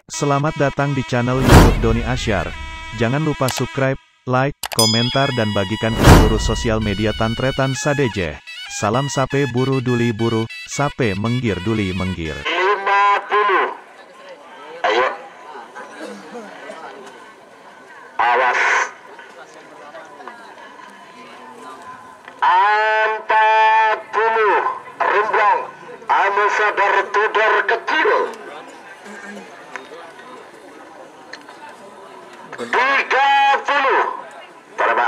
Selamat datang di channel YouTube Doni Asyar. Jangan lupa subscribe, like, komentar dan bagikan ke seluruh sosial media Tantretan Sadejeh. Salam sape buru duli buru, sape menggir duli menggir. 50. Ayo. Awas. 40. Remblong. Anu sadar tudor kecil. 30. Berapa?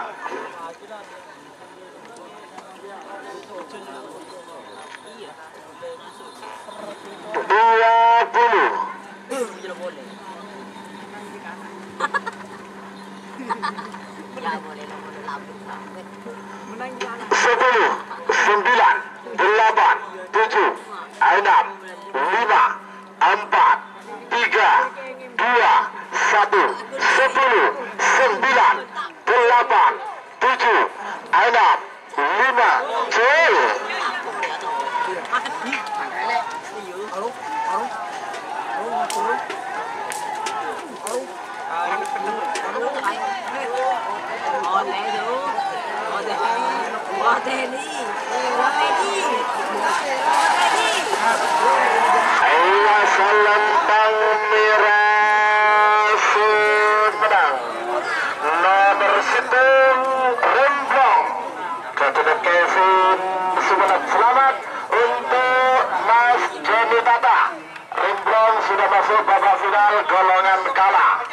'Selamat untuk Mas Jenny Tata. Remblong sudah masuk babak final golongan kalah.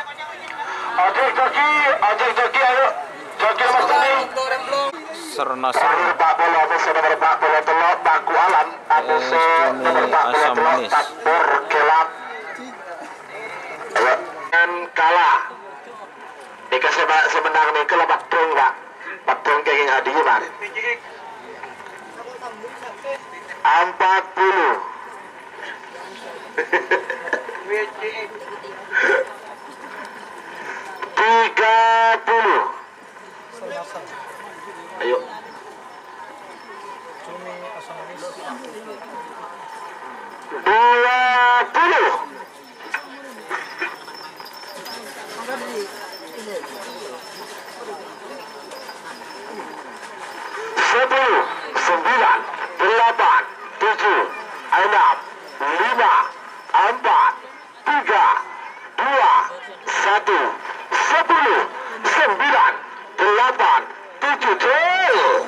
Ojek joki ayo. Joki Mas Tani. Serna-serna. Pak Bola, nomor Pak Bola Telok, Baku Alam, nomor Pak Bola Telok, Tapur Kelap. Ayo, dan kalah. Dikasih semenang nih ke patung Pak. Patung kayak hadiah kemarin. 40. 30. Ayo. 20. 10, 9, 8, 7, 6, 5, 4, 3, 2, 1, 10, 9, 8, 7, tuh.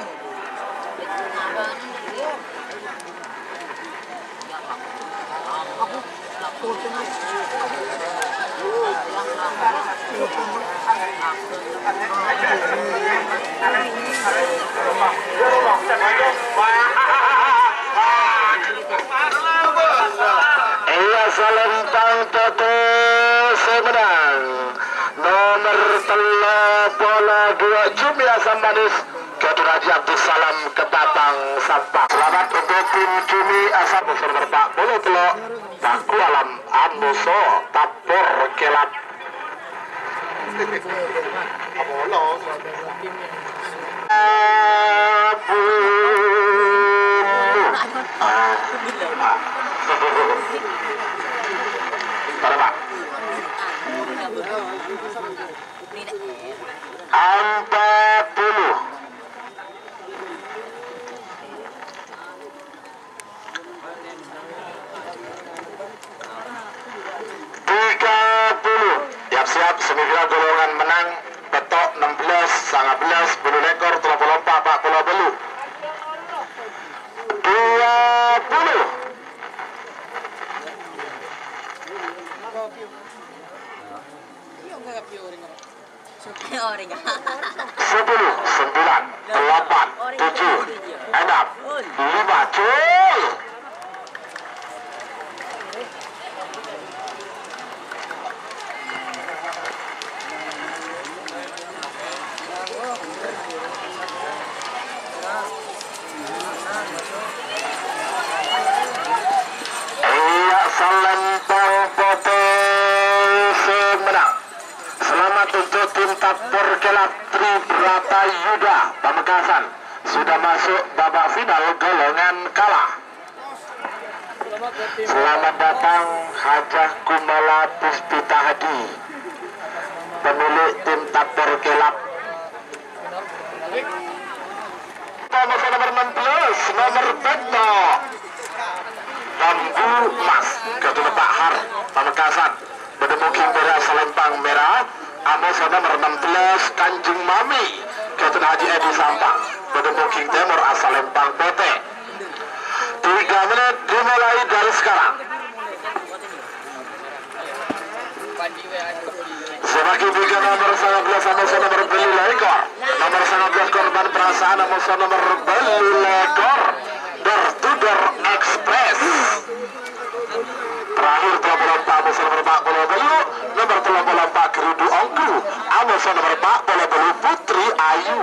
Selempang toto semenang nomor telah bola 2 Cumi Asam Manis Ketua Haji Abdul Salam Ketapang Sampang. Selamat untuk tim Cumi Asam nomor Pak Bola Telok Baku Alam Ambuso Tapur Kelap. Berapa? 40. 30. Siap-siap semifinal golongan menang petok 16, 19, bulu lekor, telah lompat, pak bola belu. 20. 10, 9, 8, 7, 6, 5, cuy. Iya, Salempang Pote semenang Tapur Kelap Tribrata Yuda Pamekasan sudah masuk babak final golongan kalah. Selamat datang Hajah Kumala Puspita Hadi, pemilik tim Tapur Kelap. Nomor 16, nomor Beto Bambu Mas Ketua Pak Har Pamekasan bertemu King Bera Salempang Merah. Amos nomor 16 Kanjeng Mami Ketua Haji Edi Sampang bertemu King Timur asal Lempang PT. 3 menit dimulai dari sekarang. Semakin 3 nomor 19 Amos nomor Beli Legor, nomor 19 korban perasaan Amos nomor Beli Legor Door Express. Terakhir 34 Amos nomor 4 Bola Belu, nomor 34 Gerudu Ongku, Amos nomor 4 Bola Belu Putri Ayu.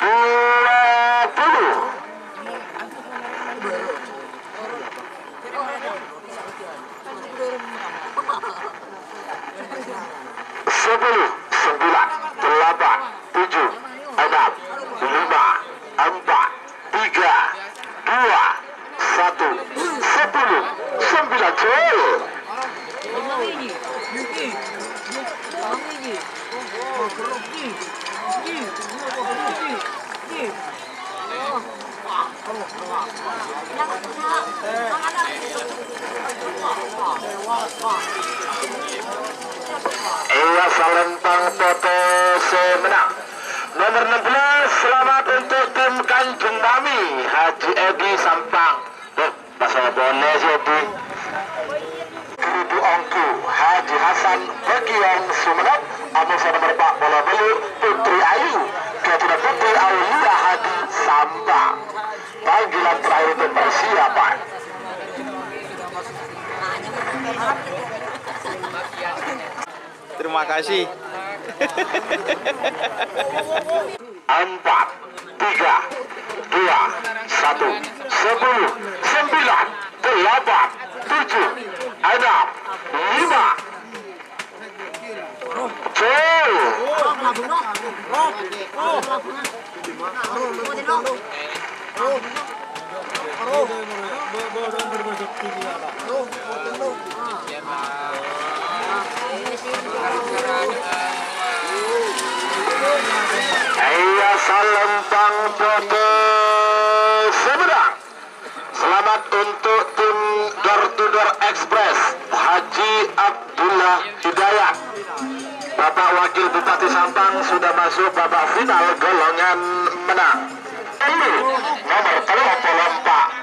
10. Salempang Toto menang. Nomor 16 selamat untuk tim Kanjeng Mami Haji Edi Sampang. Pasal boleh jadi. Gerudu Ongku Haji Hasan Bagian Sumenep, Amos nomor 4 Bola Belu Putri Ayu Ketua Putri Aulia Hadi Sampang. Panggilan terakhir untuk persiapan. Terima kasih. 4, 3, 2, 1, 10, 9, 8, 7, 6, 5. Salempang Toto Semedang. Selamat untuk tim Door Express Haji Abdullah Hidayat. Bapak Wakil Bupati Sampang sudah masuk babak final golongan menang. Nomor 34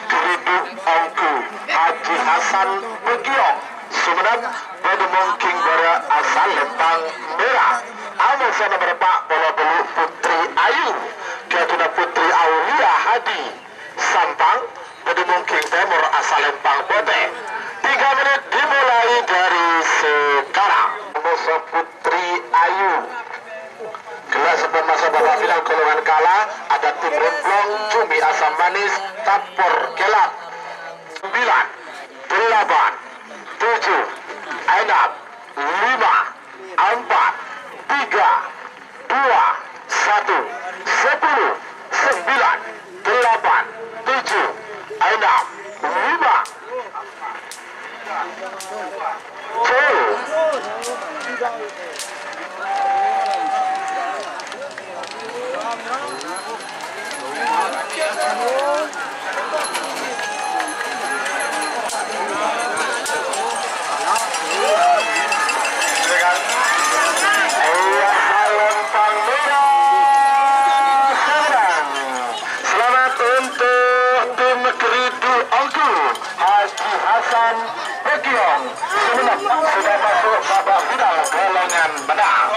Gerudu Ongku Haji Hasan Begiong Sumenep bertemu King Bora asal Lempang Merah. Amos nomor 4 Bola Belu Putri Ayu Ketua Putri Aulia Hadi Sampang bertemu King Timur asal Lempang Bote. 3 menit dimulai dari sekarang. Amos Putri Ayu. Gelas sebelum masuk babak final golongan kalah ada tim Remblong Cumi Asam Manis Tapur Kelap. 9, 8, 7, 6, 5, 4, 3, 2, 1, 10, 9, 8, 7, 6, 5. Haji Hasan Begiong Sumenep sudah masuk babak final golongan menang.